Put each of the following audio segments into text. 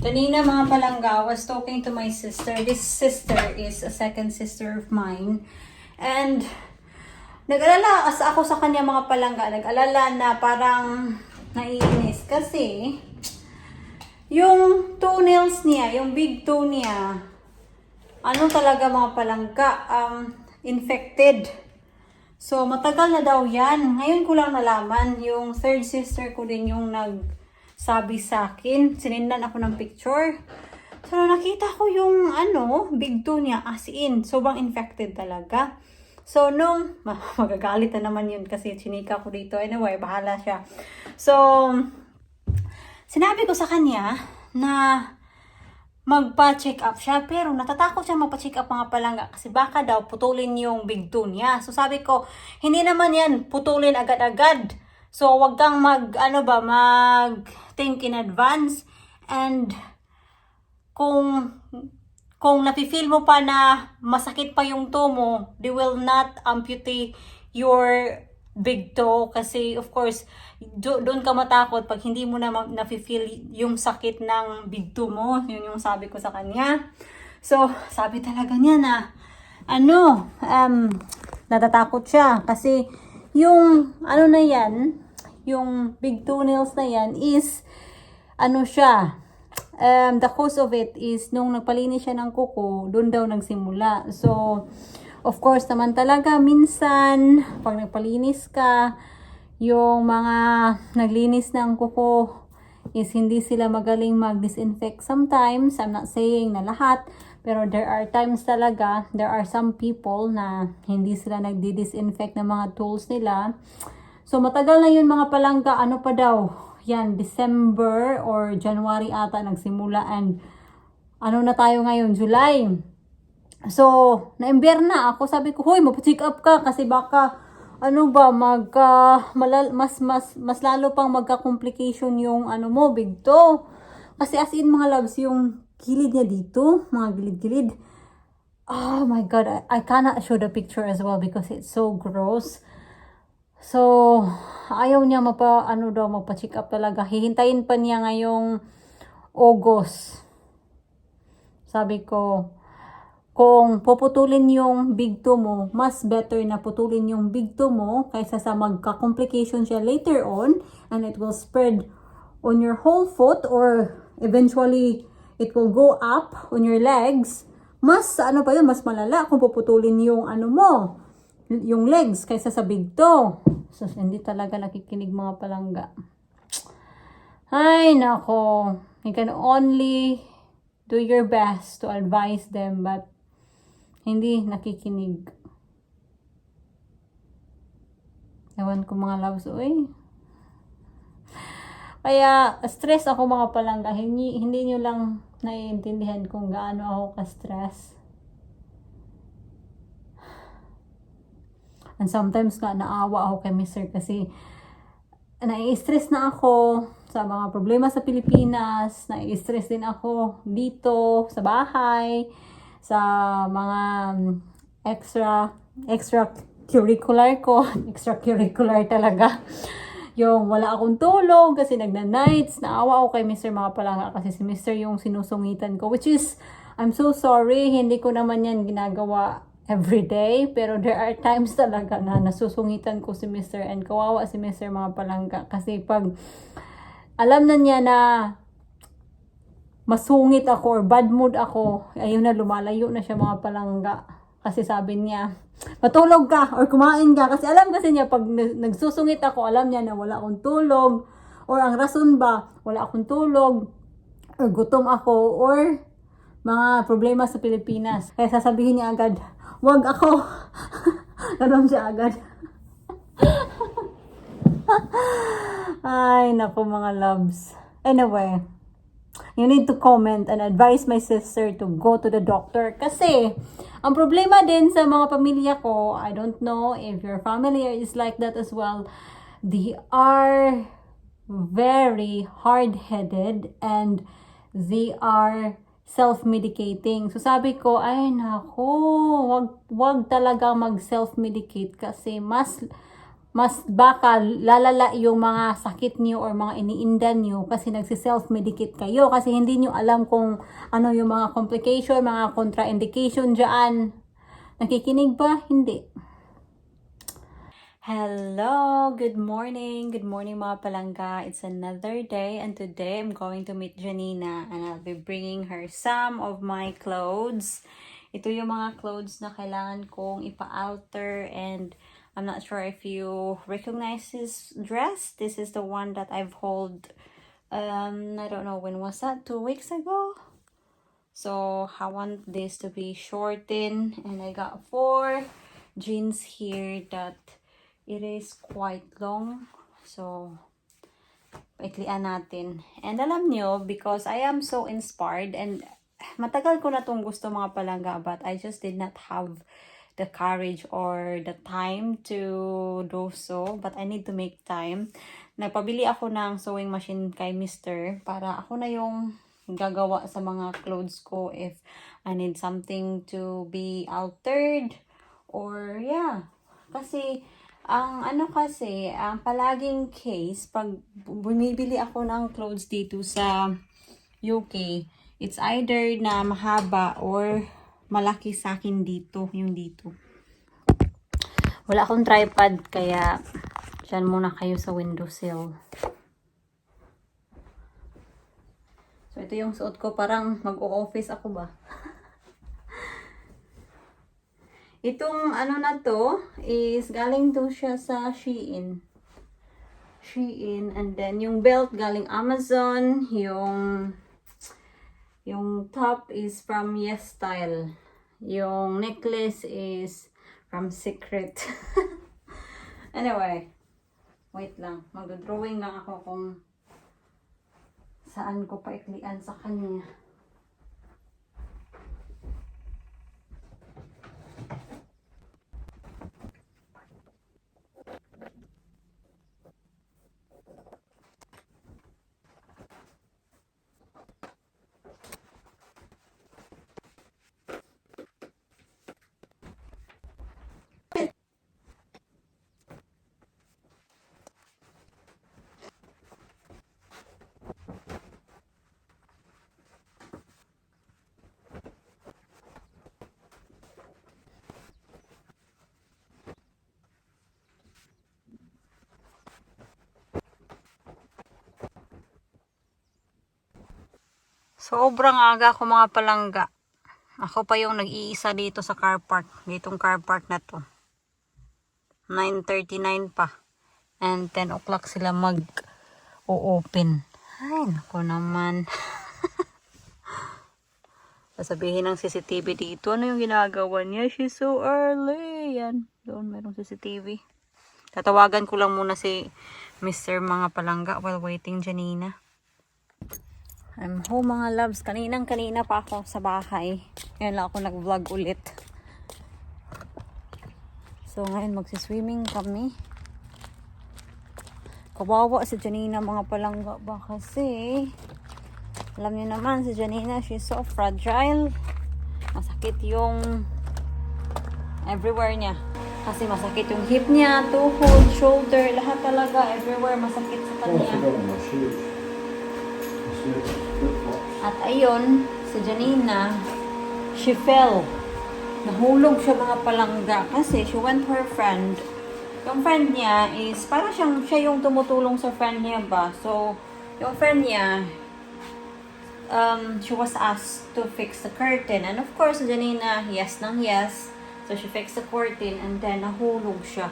Kanina mga palangga, I was talking to my sister. This sister is a second sister of mine. And nag-alala ako sa kanya mga palangga. Nag-alala na parang naiinis. Kasi yung toenails niya, yung big toe niya, ano talaga mga palangga, infected. So matagal na daw yan. Ngayon ko lang nalaman, yung third sister ko din yung sabi sa akin, sinindan ako ng picture. So, nakita ko yung, big toe niya, as in, sobrang infected talaga. So, magagalit na naman yun kasi chinika ko dito. Anyway, bahala siya. So, sinabi ko sa kanya na magpa-check up siya. Pero, natatakot siya magpa-check up mga palangga kasi baka daw putulin yung big toe niya. So, sabi ko, hindi naman yan putulin agad-agad. So, wag kang mag-think in advance. And, kung nafe-feel mo pa na masakit pa yung toe mo, they will not amputate your big toe. Kasi, of course, doon ka matakot pag hindi mo na nafe-feel yung sakit ng big toe mo. Yun yung sabi ko sa kanya. So, sabi talaga niya na, natatakot siya. Kasi, yung na yan, yung big toenails na yan is the cause of it is nung nagpalinis siya ng kuko, doon daw nagsimula. So of course naman talaga minsan pag nagpalinis ka, yung mga naglinis ng kuko is hindi sila magaling mag-disinfect sometimes. I'm not saying na lahat, pero there are times talaga, there are some people na hindi sila nagdi-disinfect ng mga tools nila. So, matagal na yun mga palangga, pa daw? Yan, December or January ata nagsimula and na tayo ngayon, July. So, na-ember na ako. Sabi ko, hoy, mag-check up ka kasi baka, mas lalo pang magka-complication yung big toe. Kasi as in mga loves, yung gilid niya dito, mga gilid-gilid. Oh my God, I cannot show the picture as well because it's so gross. So, ayaw niya magpa-check up talaga. Hihintayin pa niya ngayong August. Sabi ko, kung puputulin yung big toe mo, mas better na putulin yung big toe mo kaysa sa magka-complication siya later on and it will spread on your whole foot or eventually it will go up on your legs. Mas mas malala kung puputulin yung yung legs kaysa sa big toe. So, hindi talaga nakikinig mga palangga. Ay, nako. You can only do your best to advise them, but hindi nakikinig. Ewan ko mga loves, Kaya, stress ako mga palangga. Hindi nyo lang naiintindihan kung gaano ako ka-stress. And sometimes nga naawa ako kay Mr. kasi nai-stress na ako sa mga problema sa Pilipinas, nai-stress din ako dito sa bahay, sa mga extracurricular ko, extracurricular talaga. Yung wala akong tulog kasi nagna-nights, naawa ako kay Mr. mga palangga kasi si Mr. yung sinusungitan ko, which is, I'm so sorry, hindi ko naman yan ginagawa everyday, pero there are times talaga na nasusungitan ko si Mr. and kawawa si Mr. mga palangga kasi pag alam na niya na masungit ako or bad mood ako, ayun na, lumalayo na siya mga palangga kasi sabi niya, matulog ka or kumain ka kasi alam kasi niya pag nagsusungit ako, alam niya na wala akong tulog or ang rason ba, wala akong tulog or gutom ako or mga problema sa Pilipinas. Kaya sasabihin niya agad, wag ako. Ganon siya agad. Ay, naku mga loves. Anyway, you need to comment and advise my sister to go to the doctor. Kasi, ang problema din sa mga pamilya ko, I don't know if your family is like that as well, they are very hard-headed and they are self-medicating. So sabi ko, ay nako, wag talaga mag-self-medicate kasi mas mas baka lalala yung mga sakit niyo or mga iniindan niyo kasi nagsi-self-medicate kayo kasi hindi niyo alam kung ano yung mga complication, mga contraindication dyan. Nakikinig ba? Hindi. Hello! Good morning! Good morning mga palangga. It's another day and today I'm going to meet Janina and I'll be bringing her some of my clothes. Ito yung mga clothes na kailangan kong ipa-alter and I'm not sure if you recognize this dress. This is the one that I've hauled, I don't know, when was that? 2 weeks ago? So, I want this to be shortened. And I got 4 jeans here that it is quite long. So, paiklian natin. And alam nyo, because I am so inspired and matagal ko na itong gusto mga palangga but I just did not have the courage or the time to do so, but I need to make time. Nagpabili ako ng sewing machine kay Mr. para ako na yung gagawa sa mga clothes ko if I need something to be altered or yeah. Kasi ang palaging case pag bumibili ako ng clothes dito sa UK, it's either na mahaba or malaki sa akin dito, yung dito. Wala akong tripod, kaya dyan muna kayo sa windowsill. So, ito yung suot ko. Parang mag-o-office ako ba? Itong ano na to is galing to siya sa Shein. And then yung belt galing Amazon. Yung top is from Yes Style. Yung necklace is from Secret. Anyway, wait lang. Mag-drawing lang ako kung saan ko paiklian sa kanya. Sobrang aga ako mga palangga. Ako pa yung nag-iisa dito sa car park. Ditong car park na to. 9:39 pa. And 10 o'clock sila mag-o-open. Ay, naku naman. Sasabihin ng CCTV dito. Ano yung ginagawa niya? She's so early. Yan. Doon merong CCTV. Tatawagan ko lang muna si Mr. mga palangga while waiting Janina. I'm home mga loves. Kanina pa ako sa bahay. Ngayon lang ako nag-vlog ulit. So ngayon magsiswimming kami. Kawawa si Janina mga palangga ba kasi alam niyo naman si Janina, she's so fragile. Masakit yung everywhere niya. Kasi masakit yung hip niya, tuhod, shoulder, lahat talaga. Everywhere masakit sa kanya. At ayun, si Janina, she fell. Nahulog siya mga palangga kasi she went to her friend. Yung friend niya is, parang siya yung tumutulong sa friend niya ba. So, yung friend niya, she was asked to fix the curtain. And of course, Janina, yes nang yes. So, she fixed the curtain and then nahulog siya.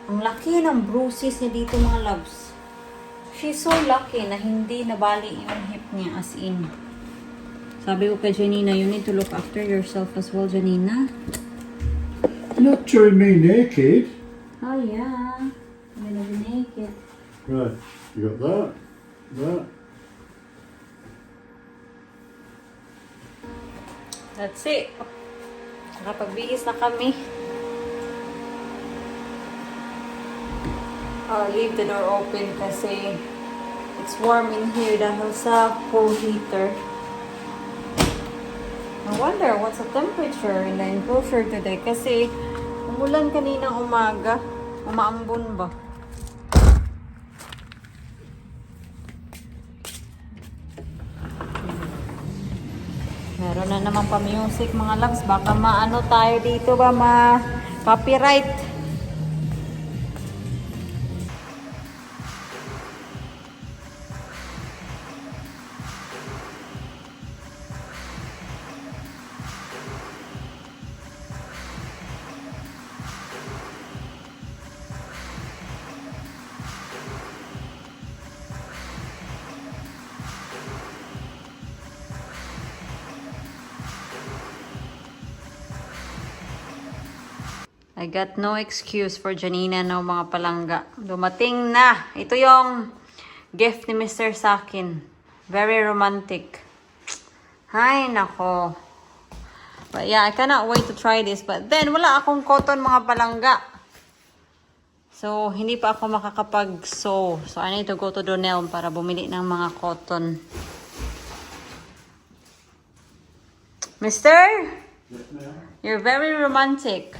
Ang laki ng bruises niya dito mga loves. She's so lucky na hindi nabali yung hip niya as in. Sabi ko kay Janina, you need to look after yourself as well, Janina. Not showing me naked. Oh yeah, I'm gonna be naked. Right, you got that, that. That's it. Nakapagbihis na kami. I'll leave the door open kasi it's warm in here dahil sa pool heater. I wonder what's the temperature in the enclosure today kasi umulan kaninang umaga. Umaambon ba? Meron na naman pa music mga loves. Baka maano tayo dito ba ma-copyright. I got no excuse for Janina no mga palangga. Dumating na. Ito yung gift ni Mr. sa akin. Very romantic. Ay, nako. But yeah, I cannot wait to try this. But then, wala akong cotton mga palangga. So, hindi pa ako makakapag-sew. So, I need to go to Donell para bumili ng mga cotton. Mister? You're very romantic.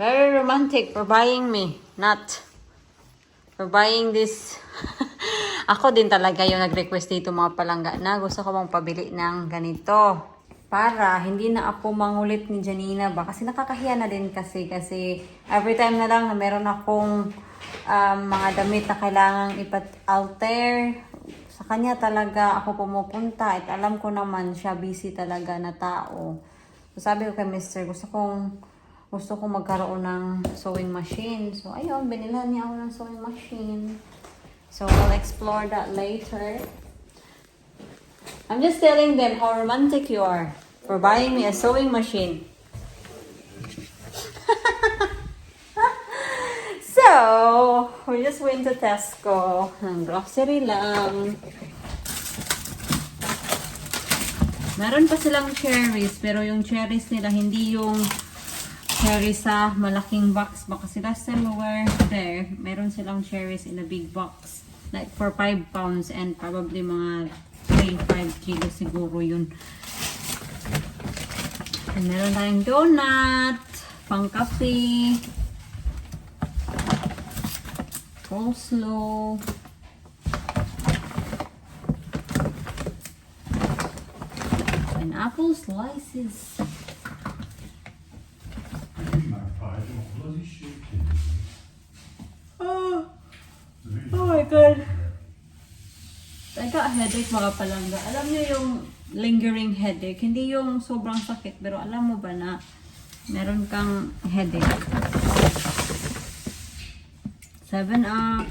Very romantic for buying me. Not for buying this. Ako din talaga yung nag-request dito mga palangga na gusto ko bang pabili ng ganito. Para hindi na ako mangulit ni Janina ba. Kasi nakakahiya na din kasi every time na lang na meron akong mga damit na kailangang ipat-alter. Sa kanya talaga ako pumupunta. At alam ko naman siya busy talaga na tao. So sabi ko kay Mr. Gusto ko magkaroon ng sewing machine. So, ayun, binilhan niya ako ng sewing machine. So, we'll explore that later. I'm just telling them how romantic you are for buying me a sewing machine. So, we just went to Tesco. Ng grocery lang. Meron pa silang cherries, pero yung cherries nila hindi yung cherries sa malaking box. Baka last time we were there, meron silang cherries in a big box. Like for 5 pounds and probably mga 3-5 kilos siguro yun. And meron tayong donut, pang kape, coleslaw, pineapple slices. Oh my God. I got headache mga palangga. Alam niyo yung lingering headache. Hindi yung sobrang sakit. Pero alam mo ba na meron kang headache? 7 Up.